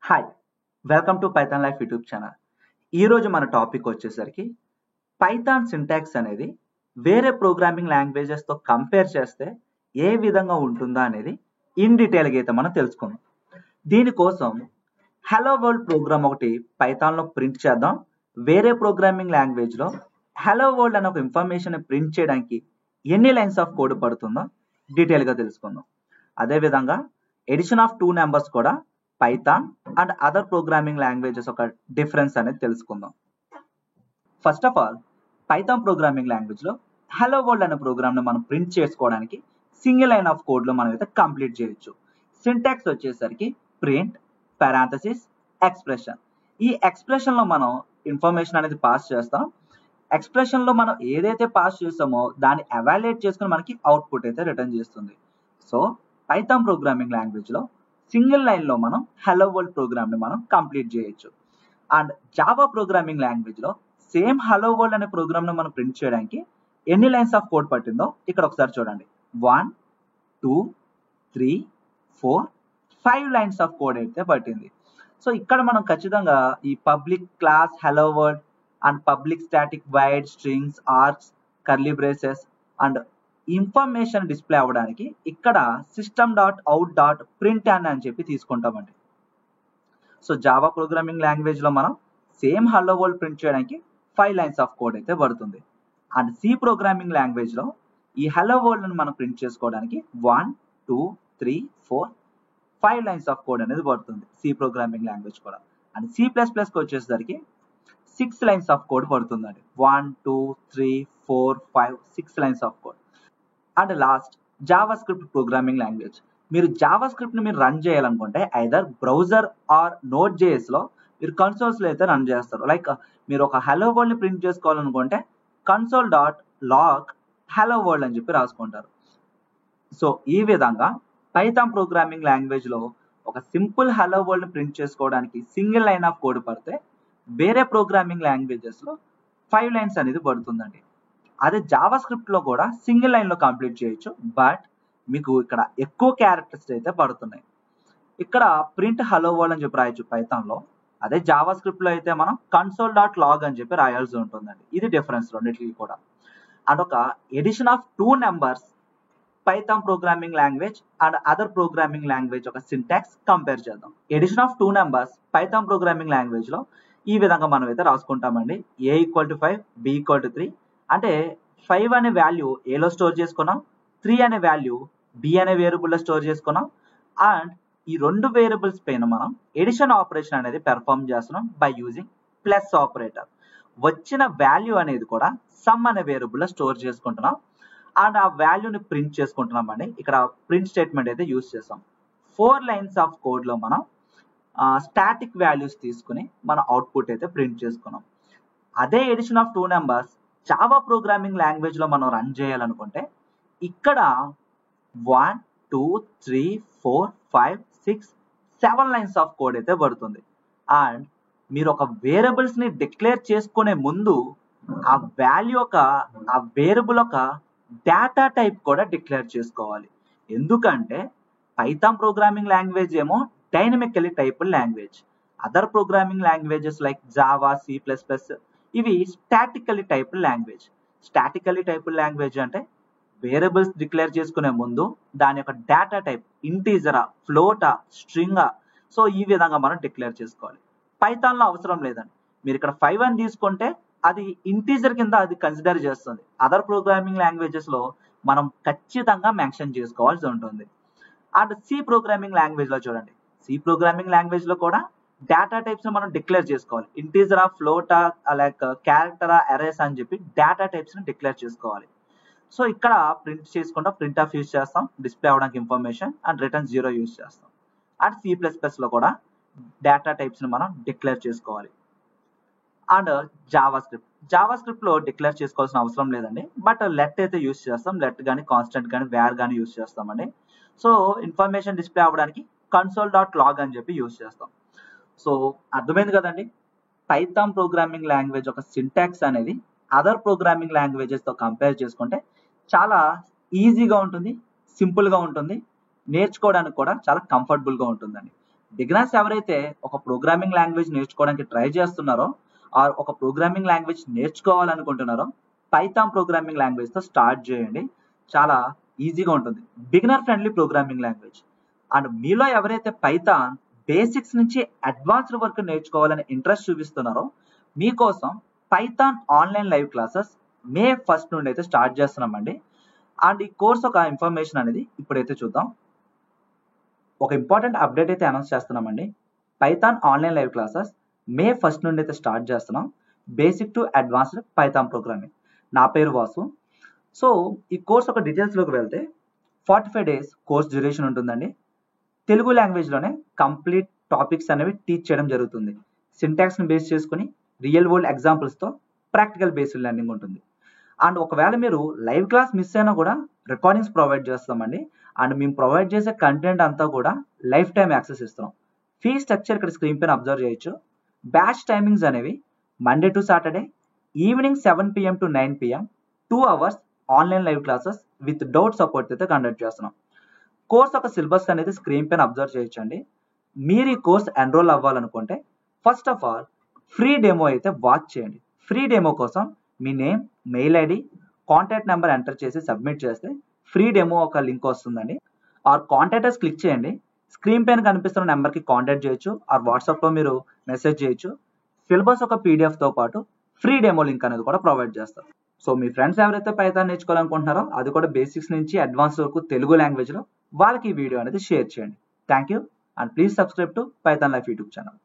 Hi welcome to Python life YouTube channel. ఈరోజు మన topic వచ్చేసరికి పైథాన్ సింటాక్స్ అనేది వేరే ప్రోగ్రామింగ్ లాంగ్వేజెస్తో కంపేర్ చేస్తే ఏ విధంగా ఉంటుందా అనేది ఇన్ డీటెయిల్గా అయితే మనం తెలుసుకుందాం. దీనికోసం హలో వరల్డ్ ప్రోగ్రామ్ ఒకటి పైథాన్లో ప్రింట్ చేద్దాం. వేరే ప్రోగ్రామింగ్ లాంగ్వేజ్లో హలో వరల్డ్ అనే ఒక ఇన్ఫర్మేషన్ ప్రింట్ చేయడానికి ఎన్ని లైన్స్ ఆఫ్ కోడ్ పడుతుందో డీటెయిల్గా తెలుసుకుందాం. అదేవిధంగా ఎడిషన్ ఆఫ్ 2 నెంబర్స్ కూడా Python and other programming languages ఒక డిఫరెన్స్ అనేది తెలుసుకుందాం. First of all Python programming లాంగ్వేజ్లో హలో వరల్డ్ అనే ప్రోగ్రామ్ని మనం ప్రింట్ చేసుకోవడానికి సింగిల్ లైన్ ఆఫ్ కోడ్లో మనం అయితే కంప్లీట్ చేయొచ్చు. సింటాక్స్ వచ్చేసరికి ప్రింట్ పారాంథసిస్ ఎక్స్ప్రెషన్. ఈ ఎక్స్ప్రెషన్లో మనం ఇన్ఫర్మేషన్ అనేది పాస్ చేస్తాం. ఎక్స్ప్రెషన్లో మనం ఏదైతే పాస్ చేస్తామో దాన్ని ఎవాల్యుయేట్ చేసుకుని మనకి అవుట్పుట్ అయితే రిటర్న్ చేస్తుంది. సో పైథాన్ ప్రోగ్రామింగ్ లాంగ్వేజ్లో సింగిల్ లైన్లో మనం హలో వరల్డ్ ప్రోగ్రామ్ని మనం కంప్లీట్ చేయొచ్చు. అండ్ జావా ప్రోగ్రామింగ్ లాంగ్వేజ్లో సేమ్ హలో వరల్డ్ అనే ప్రోగ్రామ్ని మనం ప్రింట్ చేయడానికి ఎన్ని లైన్స్ ఆఫ్ కోడ్ పట్టిందో ఇక్కడ ఒకసారి చూడండి. 1 2 3 4 5 లైన్స్ ఆఫ్ కోడ్ అయితే పట్టింది. సో ఇక్కడ మనం ఖచ్చితంగా ఈ public class hello world and public static wide strings arcs curly braces and information display అవ్వడానికి ఇక్కడ system dot out dot print అని చెప్పి తీసుకుంటామండి. సో జావా ప్రోగ్రామింగ్ లాంగ్వేజ్లో మనం సేమ్ హలో వరల్డ్ ప్రింట్ చేయడానికి 5 లైన్స్ ఆఫ్ కోడ్ అయితే పడుతుంది. అండ్ సి ప్రోగ్రామింగ్ లాంగ్వేజ్లో ఈ హలో వరల్డ్ని మనం ప్రింట్ చేసుకోవడానికి 1 2 3 4 5 లైన్స్ ఆఫ్ కోడ్ అనేది పడుతుంది సి ప్రోగ్రామింగ్ లాంగ్వేజ్ కూడా. అండ్ C++కి వచ్చేసరికి 6 లైన్స్ ఆఫ్ కోడ్ పడుతుందండి. 1 2 3 4 5 6 lines of code. And last JavaScript programming language. మీరు జావా స్క్రిప్ట్ని మీరు రన్ చేయాలనుకుంటే ఐదర్ బ్రౌజర్ ఆర్ నోట్ జేఎస్లో మీరు కన్సోల్స్లో అయితే రన్ చేస్తారు. లైక్ మీరు ఒక హలో వరల్డ్ని ప్రింట్ చేసుకోవాలనుకుంటే console dot log hello world అని చెప్పి రాసుకుంటారు. సో ఈ విధంగా పైథాన్ ప్రోగ్రామింగ్ లాంగ్వేజ్లో ఒక సింపుల్ హలో వరల్డ్ని ప్రింట్ చేసుకోవడానికి సింగిల్ లైన్ ఆఫ్ కోడ్ పడితే వేరే ప్రోగ్రామింగ్ లాంగ్వేజెస్లో 5 లైన్స్ అనేది పడుతుందండి. అదే జావా స్క్రిప్ట్లో కూడా సింగిల్ లైన్లో కంప్లీట్ చేయొచ్చు, బట్ మీకు ఇక్కడ ఎక్కువ క్యారెక్టర్స్ అయితే పడుతున్నాయి. ఇక్కడ ప్రింట్ హలో వరల్డ్ అని చెప్పి రాయొచ్చు పైథాన్లో. అదే జావా స్క్రిప్ట్లో అయితే మనం కన్సోల్ డాట్ లాగ్ అని చెప్పి రాయాల్సి ఉంటుందండి. ఇది డిఫరెన్స్ రెండింటికి కూడా. అండ్ ఒక addition of 2 numbers Python programming language and other programming language ఒక సింటాక్స్ కంపేర్ చేద్దాం. Addition of 2 numbers Python programming లాంగ్వేజ్లో ఈ విధంగా మనం అయితే రాసుకుంటామండి. A = 5 B = 3 అంటే 5 అనే వాల్యూ ఏలో స్టోర్ చేసుకున్నాం, 3 అనే వాల్యూ బి అనే వేరియబుల్లో స్టోర్ చేసుకున్నాం. అండ్ ఈ 2 వేరియబుల్స్ పైన మనం ఎడిషన్ ఆపరేషన్ అనేది పెర్ఫార్మ్ చేస్తున్నాం బై యూజింగ్ ప్లస్ ఆపరేటర్. వచ్చిన వాల్యూ అనేది కూడా సమ్ అనే వేరియబుల్లో స్టోర్ చేసుకుంటున్నాం అండ్ ఆ వాల్యూని ప్రింట్ చేసుకుంటున్నాం అండి. ఇక్కడ ప్రింట్ స్టేట్మెంట్ అయితే యూజ్ చేస్తాం. 4 లైన్స్ ఆఫ్ కోడ్లో మనం స్టాటిక్ వాల్యూస్ తీసుకుని మన అవుట్పుట్ అయితే ప్రింట్ చేసుకున్నాం. అదే addition of 2 numbers Java programming లాంగ్వేజ్లో మనం రన్ చేయాలనుకుంటే ఇక్కడ 1 2 3 4 5 6 7 లైన్స్ ఆఫ్ కోడ్ అయితే పడుతుంది. అండ్ మీరు ఒక వేరియబుల్స్ని డిక్లేర్ చేసుకునే ముందు ఆ వాల్యూ ఆ వేరియబుల్ ఒక డేటా టైప్ కూడా డిక్లేర్ చేసుకోవాలి. ఎందుకంటే పైథాన్ ప్రోగ్రామింగ్ లాంగ్వేజ్ ఏమో dynamically typed language. Other programming languages like Java C++ ఇవి స్టాటికలీ టైప్డ్ లాంగ్వేజ్. స్టాటికలీ టైప్డ్ లాంగ్వేజ్ అంటే వేరియబుల్స్ డిక్లేర్ చేసుకునే ముందు దాని యొక్క డేటా టైప్ ఇంటీజరా ఫ్లోటా స్ట్రింగా సో ఈ విధంగా మనం డిక్లేర్ చేసుకోవాలి. పైథాన్లో అవసరం లేదండి. మీరు ఇక్కడ 5 అని తీసుకుంటే అది ఇంటీజర్ కింద అది కన్సిడర్ చేస్తుంది. అదర్ ప్రోగ్రామింగ్ లాంగ్వేజెస్లో మనం ఖచ్చితంగా మెన్షన్ చేసుకోవాల్సి ఉంటుంది. అండ్ సి ప్రోగ్రామింగ్ లాంగ్వేజ్లో చూడండి, సి ప్రోగ్రామింగ్ లాంగ్వేజ్లో కూడా డేటా టైప్స్ మనం డిక్లేర్ చేసుకోవాలి. ఇంటీజరా ఫ్లోటా లైక్ క్యారెక్టరా అరేస్ అని చెప్పి డేటా టైప్స్ని డిక్లేర్ చేసుకోవాలి. సో ఇక్కడ ప్రింట్ చేసుకుంటా ప్రింట్ ఆఫ్ యూజ్ చేస్తాం డిస్ప్లే అవ్వడానికి ఇన్ఫర్మేషన్ అండ్ రిటర్న్ 0 యూజ్ చేస్తాం. అండ్ C++లో కూడా డేటా టైప్స్ని మనం డిక్లేర్ చేసుకోవాలి. అండ్ జావా స్క్రిప్ట్లో డిక్లేర్ చేసుకోవాల్సిన అవసరం లేదండి, బట్ లెట్ అయితే యూజ్ చేస్తాం. లెట్ కానీ కాన్స్టెంట్ కానీ వేర్ కానీ యూజ్ చేస్తామండి. సో ఇన్ఫర్మేషన్ డిస్ప్లే అవ్వడానికి కన్సోల్ డాట్ లాగ్ అని చెప్పి యూజ్ చేస్తాం. సో అర్థమైంది కదండి, పైథాన్ ప్రోగ్రామింగ్ లాంగ్వేజ్ ఒక సింటాక్స్ అనేది అదర్ ప్రోగ్రామింగ్ లాంగ్వేజెస్తో కంపేర్ చేసుకుంటే చాలా ఈజీగా ఉంటుంది, సింపుల్గా ఉంటుంది, నేర్చుకోవడానికి కూడా చాలా కంఫర్టబుల్గా ఉంటుందండి. బిగినర్స్ ఎవరైతే ఒక ప్రోగ్రామింగ్ లాంగ్వేజ్ నేర్చుకోవడానికి ట్రై చేస్తున్నారో ఆర్ ఒక ప్రోగ్రామింగ్ లాంగ్వేజ్ నేర్చుకోవాలనుకుంటున్నారో పైథాన్ ప్రోగ్రామింగ్ లాంగ్వేజ్తో స్టార్ట్ చేయండి. చాలా ఈజీగా ఉంటుంది. Beginner friendly programming language. And మీలో ఎవరైతే పైథాన్ బేసిక్స్ నుంచి అడ్వాన్స్డ్ వరకు నేర్చుకోవాలని ఇంట్రెస్ట్ చూపిస్తున్నారో మీకోసం Python online live classes May 1 నుండి అయితే స్టార్ట్ చేస్తున్నామండి. అండ్ ఈ కోర్స్ ఒక ఇన్ఫర్మేషన్ అనేది ఇప్పుడైతే చూద్దాం. ఒక ఇంపార్టెంట్ అప్డేట్ అయితే అనౌన్స్ చేస్తున్నామండి. Python online live classes May 1 నుండి అయితే స్టార్ట్ చేస్తున్నాం. Basic to advanced Python programming. నా పేరు వాసు. సో ఈ కోర్స్ ఒక డీటెయిల్స్లోకి వెళ్తే 45 డేస్ కోర్స్ డ్యూరేషన్ ఉంటుందండి. తెలుగు లాంగ్వేజ్లోనే కంప్లీట్ టాపిక్స్ అనేవి టీచ్ చేయడం జరుగుతుంది. సింటాక్స్ని బేస్ చేసుకుని రియల్ వరల్డ్ ఎగ్జాంపుల్స్తో ప్రాక్టికల్ బేస్డ్ లెర్నింగ్ ఉంటుంది. అండ్ ఒకవేళ మీరు లైవ్ క్లాస్ మిస్ అయినా కూడా రికార్డింగ్స్ ప్రొవైడ్ చేస్తామండి. అండ్ మేము ప్రొవైడ్ చేసే కంటెంట్ అంతా కూడా లైఫ్ టైం యాక్సెస్ ఇస్తున్నాం. ఫీ స్ట్రక్చర్ ఇక్కడ స్క్రీన్ పైన అబ్జర్వ్ చేయొచ్చు. బ్యాచ్ టైమింగ్స్ అనేవి Monday to Saturday evening 7 PM to 9 PM 2 hours online live classes with doubt support అయితే కండక్ట్ చేస్తున్నాం. కోర్స్ ఒక సిలబస్ అనేది స్క్రీన్ పైన అబ్జర్వ్ చేయొచ్చండి. మీరు ఈ కోర్స్ ఎన్రోల్ అవ్వాలనుకుంటే first of all free demo అయితే వాచ్ చేయండి. ఫ్రీ డెమో కోసం మీ name, mail ID, contact number enter చేసి సబ్మిట్ చేస్తే ఫ్రీ డెమో ఒక లింక్ వస్తుందండి. ఆర్ కాంటాక్టర్స్ క్లిక్ చేయండి. స్క్రీన్ పైన కనిపిస్తున్న నెంబర్కి కాంటాక్ట్ చేయొచ్చు. ఆర్ వాట్సాప్లో మీరు మెసేజ్ చేయొచ్చు. సిలబస్ ఒక పీడిఎఫ్తో పాటు ఫ్రీ డెమో లింక్ అనేది కూడా ప్రొవైడ్ చేస్తారు. సో మీ ఫ్రెండ్స్ ఎవరైతే పైథాన్ నేర్చుకోవాలనుకుంటున్నారో అది కూడా బేసిక్స్ నుంచి అడ్వాన్స్ వరకు తెలుగు లాంగ్వేజ్లో వాళ్ళకి ఈ వీడియో అనేది షేర్ చేయండి. Thank you and please subscribe to Python life YouTube channel.